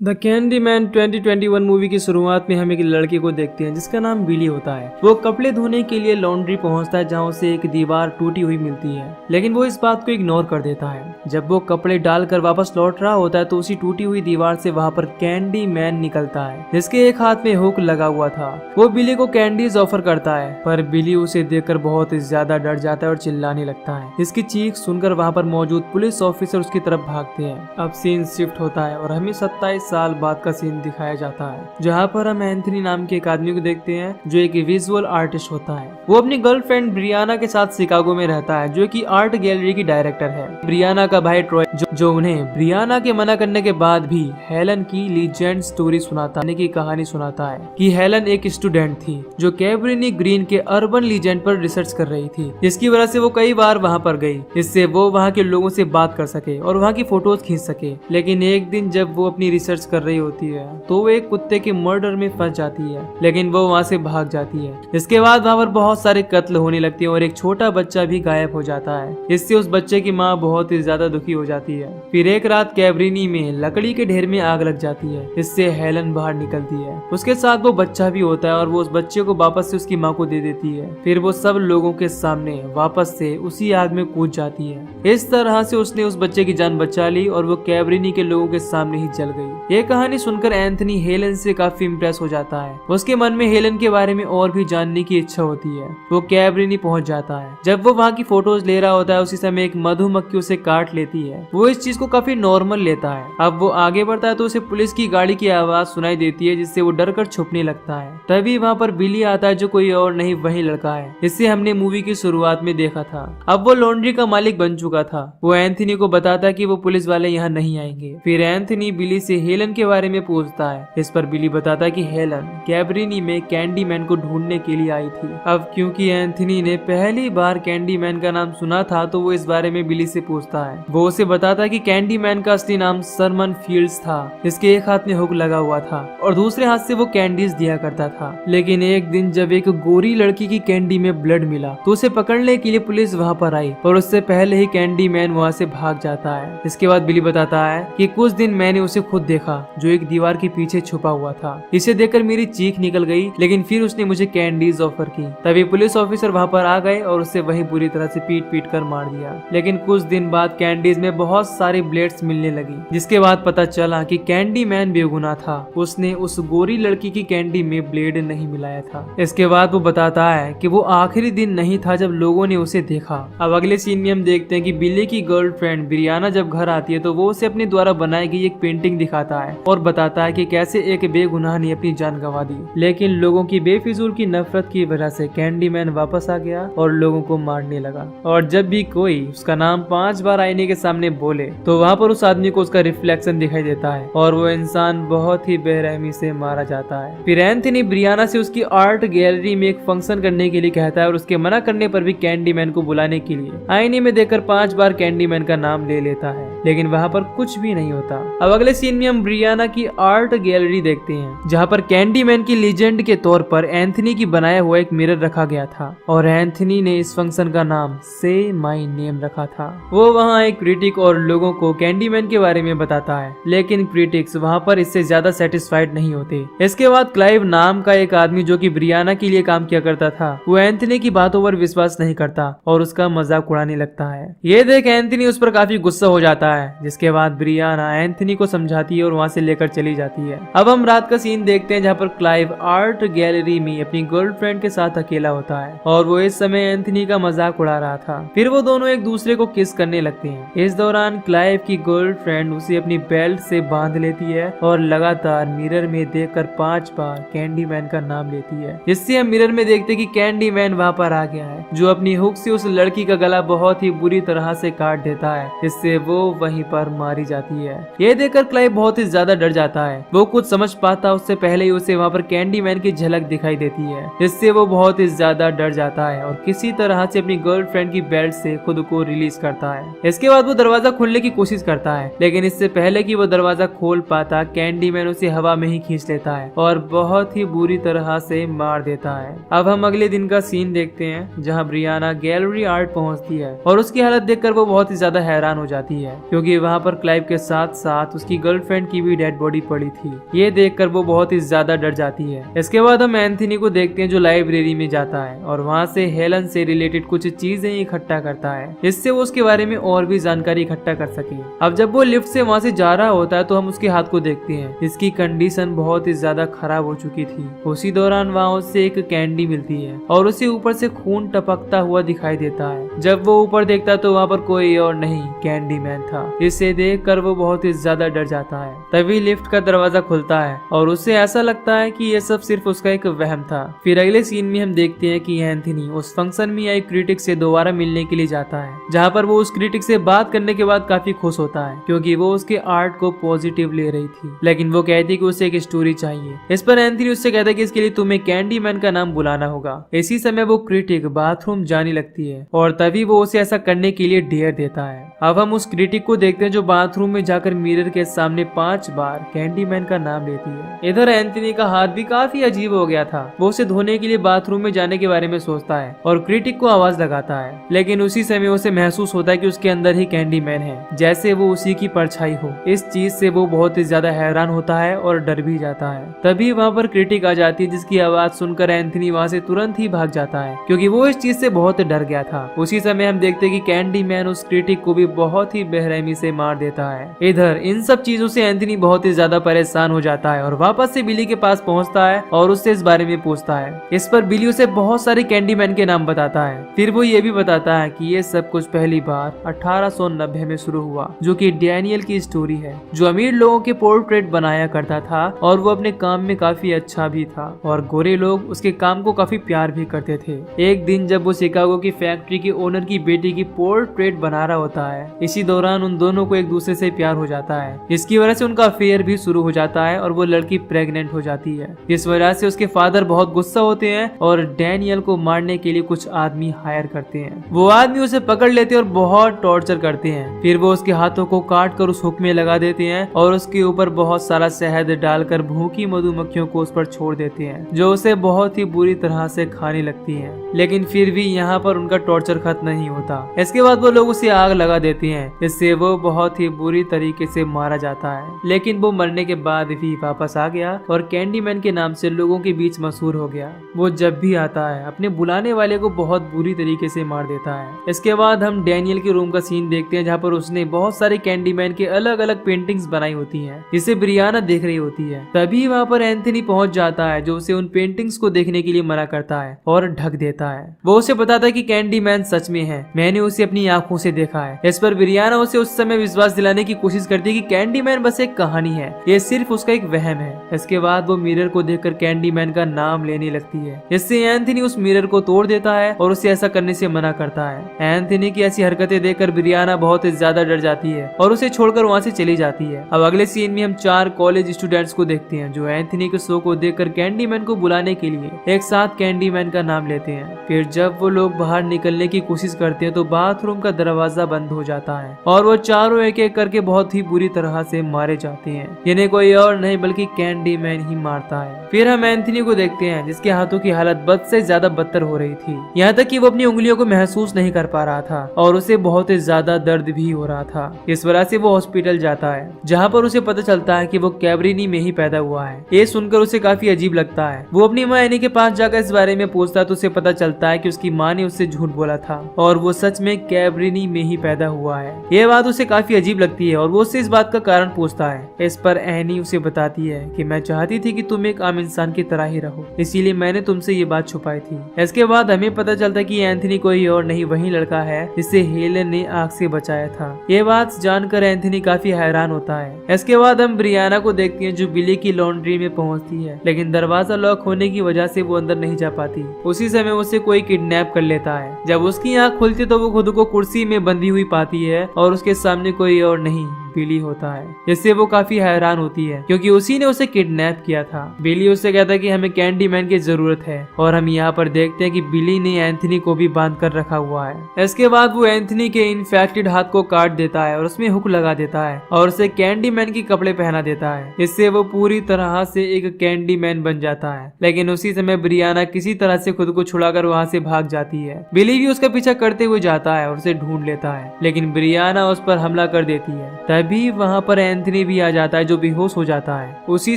The Candyman 2021 movie की शुरुआत में हम एक लड़के को देखते हैं जिसका नाम बिली होता है। वो कपड़े धोने के लिए लॉन्ड्री पहुंचता है जहां उसे एक दीवार टूटी हुई मिलती है, लेकिन वो इस बात को इग्नोर कर देता है। जब वो कपड़े डालकर वापस लौट रहा होता है तो उसी टूटी हुई दीवार से वहां पर कैंडीमैन निकलता है जिसके एक हाथ में हुक लगा हुआ था। वो बिली को कैंडीज ऑफर करता है, पर बिली उसे देखकर बहुत ज्यादा डर जाता है और चिल्लाने लगता है। इसकी चीख सुनकर वहाँ पर मौजूद पुलिस ऑफिसर उसकी तरफ भागते हैं। अब सीन शिफ्ट होता है और हमें 27 साल बाद का सीन दिखाया जाता है, जहाँ पर हम एंथनी नाम के एक आदमी को देखते हैं जो एक विजुअल आर्टिस्ट होता है। वो अपनी गर्लफ्रेंड ब्रियाना के साथ शिकागो में रहता है, जो कि आर्ट गैलरी की डायरेक्टर है। ब्रियाना का भाई ट्रॉय जो उन्हें ब्रियाना के मना करने के बाद भी हेलन की लीजेंड स्टोरी सुनाता की कहानी सुनाता है कि हेलन एक स्टूडेंट थी जो कैब्रिनी ग्रीन के अर्बन लीजेंड पर रिसर्च कर रही थी, जिसकी वजह से वो कई बार वहाँ पर गई, इससे वो वहाँ के लोगों से बात कर सके और वहाँ की फोटोज खींच सके। लेकिन एक दिन जब वो अपनी रिसर्च कर रही होती है तो वो एक कुत्ते के मर्डर में फंस जाती है, लेकिन वो वहाँ से भाग जाती है। इसके बाद वहाँ पर बहुत सारे कत्ल होने लगते हैं और एक छोटा बच्चा भी गायब हो जाता है। इससे उस बच्चे की माँ बहुत ही ज्यादा दुखी हो जाती है। फिर एक रात कैब्रिनी में लकड़ी के ढेर में आग लग जाती है, इससे हेलन बाहर निकलती है। उसके साथ वो बच्चा भी होता है और वो उस बच्चे को वापस से उसकी माँ को दे देती है। फिर वो सब लोगों के सामने वापस से उसी आग में कूद जाती है। इस तरह से उसने उस बच्चे की जान बचा ली और वो कैब्रिनी के लोगों के सामने ही जल गई। ये कहानी सुनकर एंथनी हेलन से काफी इम्प्रेस हो जाता है। उसके मन में हेलन के बारे में और भी जानने की इच्छा होती है। वो कैब्रिनी पहुंच जाता है। जब वो वहाँ की फोटोज ले रहा होता है उसी समय एक मधुमक्खी उसे काट लेती है। वो इस चीज को काफी नॉर्मल लेता है। अब वो आगे बढ़ता है तो उसे पुलिस की गाड़ी की आवाज सुनाई देती है, जिससे वो डर कर छुपने लगता है। तभी वहाँ पर बिली आता है जो कोई और नहीं वही लड़का है जिससे हमने मूवी की शुरुआत में देखा था। अब वो लॉन्ड्री का मालिक बन चुका था। वो एंथनी को बताता है कि वो पुलिस वाले यहाँ नहीं आएंगे। फिर एंथनी बिली से हेलन के बारे में पूछता है। इस पर बिली बताता है कि हेलन कैब्रिनी में कैंडीमैन को ढूंढने के लिए आई थी। अब क्योंकि एंथनी ने पहली बार कैंडीमैन का नाम सुना था तो वो इस बारे में बिली से पूछता है। वो उसे बताता है कि कैंडीमैन का असली नाम सरमन फील्ड्स था। इसके एक हाथ में हुक लगा हुआ था और दूसरे हाथ से वो कैंडीज दिया करता था। लेकिन एक दिन जब एक गोरी लड़की की कैंडी में ब्लड मिला तो उसे पकड़ने के लिए पुलिस वहाँ पर आई, पर उससे पहले ही कैंडीमैन वहाँ से भाग जाता है। इसके बाद बिली बताता है कि कुछ दिन मैंने उसे खुद देखा जो एक दीवार के पीछे छुपा हुआ था। इसे देखकर मेरी चीख निकल गई, लेकिन फिर उसने मुझे कैंडीज ऑफर की। तभी पुलिस ऑफिसर वहाँ पर आ गए और उसे वहीं बुरी तरह से पीट पीट कर मार दिया। लेकिन कुछ दिन बाद कैंडीज में बहुत सारी ब्लेड्स मिलने लगी, जिसके बाद पता चला कि कैंडीमैन बेगुनाह था। उसने उस गोरी लड़की की कैंडी में ब्लेड नहीं मिलाया था। इसके बाद वो बताता है कि वो आखिरी दिन नहीं था जब लोगों ने उसे देखा। अब अगले सीन में हम देखते हैं कि बिली की गर्लफ्रेंड ब्रियाना जब घर आती है तो वो उसे अपने द्वारा बनाई गई एक पेंटिंग दिखाता है और बताता है कि कैसे एक बेगुनाह ने अपनी जान गंवा दी, लेकिन लोगों की बेफिजूल की नफरत की वजह से कैंडीमैन वापस आ गया और लोगों को मारने लगा। और जब भी कोई उसका नाम 5 बार आईने के सामने बोले तो वहाँ पर उस आदमी को उसका रिफ्लेक्शन दिखाई देता है और वो इंसान बहुत ही बेरहमी से मारा जाता है। फिर एंथनी ब्रियाना से उसकी आर्ट गैलरी में एक फंक्शन करने के लिए कहता है और उसके मना करने पर भी कैंडीमैन को बुलाने के लिए आईने में देखकर 5 बार कैंडीमैन का नाम ले लेता है, लेकिन वहाँ पर कुछ भी नहीं होता। अब अगले सीन में हम ब्रियाना की आर्ट गैलरी देखते हैं जहाँ पर कैंडीमैन की लीजेंड के तौर पर एंथनी की बनाया हुआ एक मिरर रखा गया था और एंथनी ने इस फंक्शन का नाम से माई नेम रखा था। वो वहाँ एक क्रिटिक और लोगों को कैंडीमैन के बारे में बताता है, लेकिन क्रिटिक्स वहाँ पर इससे ज्यादा सेटिस्फाइड नहीं होते। इसके बाद क्लाइव नाम का एक आदमी जो कि ब्रियाना के लिए काम किया करता था, वो एंथनी की बातों पर विश्वास नहीं करता और उसका मजाक उड़ाने लगता है। ये देख एंथनी उस पर काफी गुस्सा हो जाता है, जिसके बाद ब्रियाना एंथनी को समझाती है और वहाँ से लेकर चली जाती है। अब हम रात का सीन देखते हैं जहाँ पर क्लाइव आर्ट गैलरी में अपनी गर्लफ्रेंड के साथ अकेला होता है और वो इस समय एंथनी का मजाक उड़ा रहा था। फिर वो दोनों एक दूसरे को किस करने लगते हैं। इस दौरान क्लाइव की गर्लफ्रेंड उसे अपनी बेल्ट से बांध लेती है और लगातार मिरर में देखकर 5 बार कैंडीमैन का नाम लेती है। इससे हम मिरर में देखते कि कैंडीमैन वहाँ पर आ गया है, जो अपनी हुक से उस लड़की का गला बहुत ही बुरी तरह से काट देता है। इससे वो वहीं पर मारी जाती है। ये देखकर क्लाइव बहुत ही ज्यादा डर जाता है। वो कुछ समझ पाता उससे पहले ही उसे वहाँ पर कैंडीमैन की झलक दिखाई देती है, जिससे वो बहुत ही ज्यादा डर जाता है और किसी तरह से अपनी गर्लफ्रेंड की बेल्ट से खुद को रिलीज करता है। इसके बाद वो दरवाजा खोलने की कोशिश करता है, लेकिन इससे पहले कि वो दरवाजा खोल पाता कैंडीमैन उसे हवा में ही खींच लेता है और बहुत ही बुरी तरह से मार देता है। अब हम अगले दिन का सीन देखते हैं जहाँ ब्रियाना गैलरी आर्ट पहुँचती है और उसकी हालत देखकर वो बहुत ही ज्यादा हैरान हो जाती है। क्योंकि वहाँ पर क्लाइव के साथ साथ उसकी गर्लफ्रेंड की भी डेड बॉडी पड़ी थी। ये देखकर वो बहुत ही ज्यादा डर जाती है। इसके बाद हम एंथनी को देखते हैं जो लाइब्रेरी में जाता है और वहाँ से हेलन से रिलेटेड कुछ चीजें इकट्ठा करता है, इससे वो उसके बारे में और भी जानकारी इकट्ठा कर सके। अब जब वो लिफ्ट से वहाँ से जा रहा होता है तो हम उसके हाथ को देखते हैं। इसकी कंडीशन बहुत ही ज्यादा खराब हो चुकी थी। उसी दौरान वहाँ उससे एक कैंडी मिलती है और उसे ऊपर से खून टपकता हुआ दिखाई देता है। जब वो ऊपर देखता तो वहाँ पर कोई और नहीं कैंडी मैन था। इसे देख कर वो बहुत ही ज्यादा डर जाता है। तभी लिफ्ट का दरवाजा खुलता है और उसे ऐसा लगता है कि ये सब सिर्फ उसका एक वहम था। फिर अगले सीन में हम देखते हैं कि एंथनी उस फंक्शन में आई क्रिटिक से दोबारा मिलने के लिए जाता है, जहाँ पर वो उस क्रिटिक से बात करने के बाद काफी खुश होता है क्योंकि वो उसके आर्ट को पॉजिटिव ले रही थी। लेकिन वो कहती कि उसे एक स्टोरी चाहिए। इस पर एंथनी उससे कहता है कि इसके लिए तुम्हें कैंडी मैन का नाम बुलाना होगा। इसी समय वो क्रिटिक बाथरूम जाने लगती है और तभी वो उसे ऐसा करने के लिए डेयर देता है। अब हम उस क्रिटिक को देखते हैं जो बाथरूम में जाकर मिरर के सामने 5 बार कैंडी मैन का नाम लेती है। इधर एंथनी का हाथ भी काफी अजीब हो गया था। वो उसे धोने के लिए बाथरूम में जाने के बारे में सोचता है और क्रिटिक को आवाज लगाता है, लेकिन उसी समय उसे महसूस होता है कि उसके अंदर ही कैंडी मैन है, जैसे वो उसी की परछाई हो। इस चीज से वो बहुत ही ज्यादा हैरान होता है और डर भी जाता है। तभी वहाँ पर क्रिटिक आ जाती है जिसकी आवाज सुनकर एंथनी वहाँ से तुरंत ही भाग जाता है क्योंकि वो इस चीज से बहुत डर गया था। उसी समय हम देखते हैं कि कैंडी मैन उस क्रिटिक को भी बहुत ही बेरहमी से मार देता है। इधर इन सब चीजों से एंथनी बहुत ही ज्यादा परेशान हो जाता है और वापस से बिली के पास पहुंचता है और उससे इस बारे में पूछता है। इस पर बिली उसे बहुत सारे कैंडी मैन के नाम बताता है। फिर वो ये भी बताता है कि ये सब कुछ पहली बार 1890 में शुरू हुआ, जो कि डैनियल की स्टोरी है, जो अमीर लोगों के पोर्ट्रेट बनाया करता था और वो अपने काम में काफी अच्छा भी था और गोरे लोग उसके काम को काफी प्यार भी करते थे। एक दिन जब वो शिकागो की फैक्ट्री के ओनर की बेटी की पोर्ट्रेट बना रहा होता है, इसी दौरान उन दोनों को एक दूसरे से प्यार हो जाता है। इसकी वजह से उनका अफेयर भी शुरू हो जाता है और वो लड़की प्रेग्नेंट हो जाती है। इस वजह से उसके फादर बहुत गुस्सा होते हैं और डैनियल को मारने के लिए कुछ आदमी हायर करते हैं। वो आदमी उसे पकड़ लेते हैं और बहुत टॉर्चर करते हैं। फिर वो उसके हाथों को काट कर उस हुक में लगा देते हैं और उसके ऊपर बहुत सारा शहद डालकर भूखी मधुमक्खियों को उस पर छोड़ देते हैं, जो उसे बहुत ही बुरी तरह से खाने लगती हैं। लेकिन फिर भी यहाँ पर उनका टॉर्चर खत्म नहीं होता। इसके बाद वो लोग उसे आग लगा देते हैं, इससे वो बहुत ही बुरी तरीके से मारा जाता है। लेकिन वो मरने के बाद भी वापस आ गया और कैंडी मैन के नाम से लोगों के बीच मशहूर हो गया। वो जब भी आता है अपने बुलाने वाले को बहुत बुरी तरीके से मार देता है। इसके बाद हम डैनियल के रूम का सीन देखते हैं, जहाँ पर उसने बहुत सारे कैंडी मैन के अलग अलग पेंटिंग्स बनाई होती हैं, जिसे ब्रियाना देख रही होती है। तभी वहाँ पर एंथनी पहुंच जाता है, जो उसे उन पेंटिंग्स को देखने के लिए मना करता है और ढक देता है। वो उसे बताता है कि कैंडी मैन सच में है, मैंने उसे अपनी आंखों से देखा है। इस पर ब्रियाना उसे उस समय विश्वास दिलाने की कोशिश करती है कि कैंडी मैन बस एक कहानी है, ये सिर्फ उसका एक वहम है। इसके बाद वो मिरर को देखकर कैंडी मैन का नाम लेने लगती है। इससे एंथनी उस मिरर को तोड़ देता है और उसे ऐसा करने से मना करता है। एंथनी की ऐसी हरकतें देखकर ब्रियाना बहुत ही ज्यादा डर जाती है और उसे छोड़कर वहाँ से चली जाती है। अब अगले सीन में हम 4 कॉलेज स्टूडेंट्स को देखते हैं, जो एंथनी के शो को देखकर कैंडी मैन को बुलाने के लिए एक साथ कैंडी मैन का नाम लेते हैं। फिर जब वो लोग बाहर निकलने की कोशिश करते हैं तो बाथरूम का दरवाजा बंद हो जाता है और वो चारों एक एक करके बहुत ही बुरी तरह से मारे जाते हैं। इन्हें कोई और नहीं बल्कि कैंडी मैन ही मारता है। फिर हम एंथनी को देखते हैं, जिसके हाथों की हालत बद से ज्यादा बदतर हो रही थी, यहाँ तक कि वो अपनी उंगलियों को महसूस नहीं कर पा रहा था और उसे बहुत ही ज्यादा दर्द भी हो रहा था। इस वजह से वो हॉस्पिटल जाता है, जहाँ पर उसे पता चलता है कि वो कैब्रिनी में ही पैदा हुआ है। ये सुनकर उसे काफी अजीब लगता है। वो अपनी माँ एनी के पास जाकर इस बारे में पूछता है तो उसे पता चलता है कि उसकी माँ ने उससे झूठ बोला था और वो सच में कैब्रिनी में ही पैदा हुआ है। ये बात उसे काफी अजीब लगती है और वो उससे इस बात का कारण पूछता है। इस पर एनी उसे बताती है कि मैं चाहती थी कि तुम एक आम इंसान की तरह ही रहो, इसीलिए मैंने तुमसे ये बात छुपाई थी। इसके बाद हमें पता चलता है कि एंथनी कोई और नहीं वही लड़का है जिसे हेलन ने आग से बचाया था। ये बात जानकर एंथनी काफी हैरान होता है। इसके बाद हम ब्रियाना को देखते हैं, जो बिली की लॉन्ड्री में पहुंचती है, लेकिन दरवाजा लॉक होने की वजह से वो अंदर नहीं जा पाती। उसी समय उसे कोई किडनैप कर लेता है। जब उसकी आँख खुलती तो वो खुद को कुर्सी में बंधी हुई पाती है और उसके सामने कोई और नहीं बिली होता है, जिससे वो काफी हैरान होती है क्योंकि उसी ने उसे किडनैप किया था। बिली उससे कहता है कि हमें कैंडी मैन की जरूरत है और हम यहाँ पर देखते हैं कि बिली ने एंथनी को भी बांध कर रखा हुआ है। इसके बाद वो एंथनी के इन्फेक्टेड हाथ को काट देता है और उसमें हुक लगा देता है और उसे कैंडी मैन के कपड़े पहना देता है। इससे वो पूरी तरह से एक कैंडी मैन बन जाता है। लेकिन उसी समय ब्रियाना किसी तरह से खुद को छुड़ाकर वहाँ से भाग जाती है। बिली भी उसका पीछा करते हुए जाता है और उसे ढूंढ लेता है, लेकिन ब्रियाना उस पर हमला कर देती है। तभी वहाँ पर एंथनी भी आ जाता है जो बेहोश हो जाता है। उसी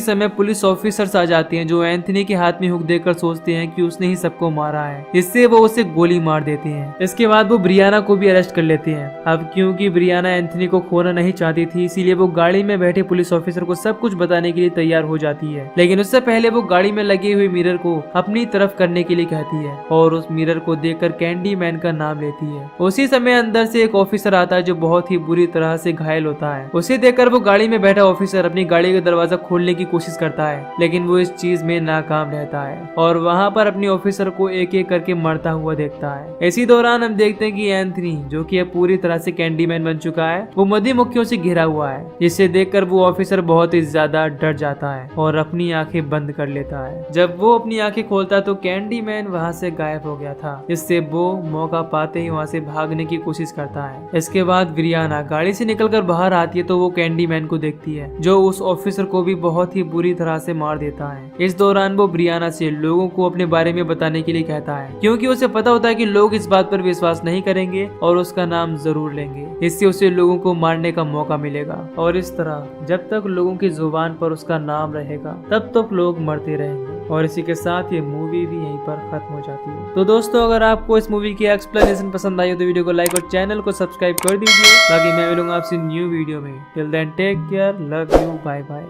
समय पुलिस ऑफिसर्स आ जाते हैं जो एंथनी के हाथ में हुक देकर सोचते हैं कि उसने ही सबको मारा है, इससे वो उसे गोली मार देते हैं। इसके बाद वो ब्रियाना को भी अरेस्ट कर लेते हैं। अब क्योंकि ब्रियाना एंथनी को खोना नहीं चाहती थी, इसीलिए वो गाड़ी में बैठे पुलिस ऑफिसर को सब कुछ बताने के लिए तैयार हो जाती है। लेकिन उससे पहले वो गाड़ी में लगे हुए मिरर को अपनी तरफ करने के लिए कहती है और उस मिरर को देखकर कैंडी मैन का नाम लेती है। उसी समय अंदर से एक ऑफिसर आता है जो बहुत ही बुरी तरह से घायल होता है। उसे देखकर वो गाड़ी में बैठा ऑफिसर अपनी गाड़ी का दरवाजा खोलने की कोशिश करता है, लेकिन वो इस चीज में नाकाम रहता है और वहाँ पर अपने ऑफिसर को एक एक करके मरता हुआ देखता है। इसी दौरान हम देखते हैं कि एंथनी, जो कि अब पूरी तरह से कैंडी मैन बन चुका है, वो मधुमक्खियों से घिरा हुआ है, जिसे देखकर वो ऑफिसर बहुत ही ज्यादा डर जाता है और अपनी आंखें बंद कर लेता है। जब वो अपनी आंखें खोलता है तो कैंडी मैन वहाँ से गायब हो गया था, जिससे वो मौका पाते ही वहाँ से भागने की कोशिश करता है। इसके बाद ब्रियाना गाड़ी से निकलकर बाहर आती है तो वो कैंडी मैन को देखती है जो उस ऑफिसर को भी बहुत ही बुरी तरह से मार देता है। इस दौरान वो ब्रियाना से लोगों को अपने बारे में बताने के लिए कहता है, क्योंकि उसे पता होता है कि लोग इस बात पर विश्वास नहीं करेंगे और उसका नाम जरूर लेंगे। इससे उसे लोगों को मारने का मौका मिलेगा और इस तरह जब तक लोगों की जुबान पर उसका नाम रहेगा तब तक लोग मरते रहेंगे। और इसी के साथ ये मूवी भी यहीं पर खत्म हो जाती है। तो दोस्तों, अगर आपको इस मूवी की एक्सप्लेनेशन पसंद आई हो तो वीडियो को लाइक और चैनल को सब्सक्राइब कर दीजिए। बाकी मैं मिलूंगा आपसे न्यू वीडियो में। Till then take care, love you, bye bye.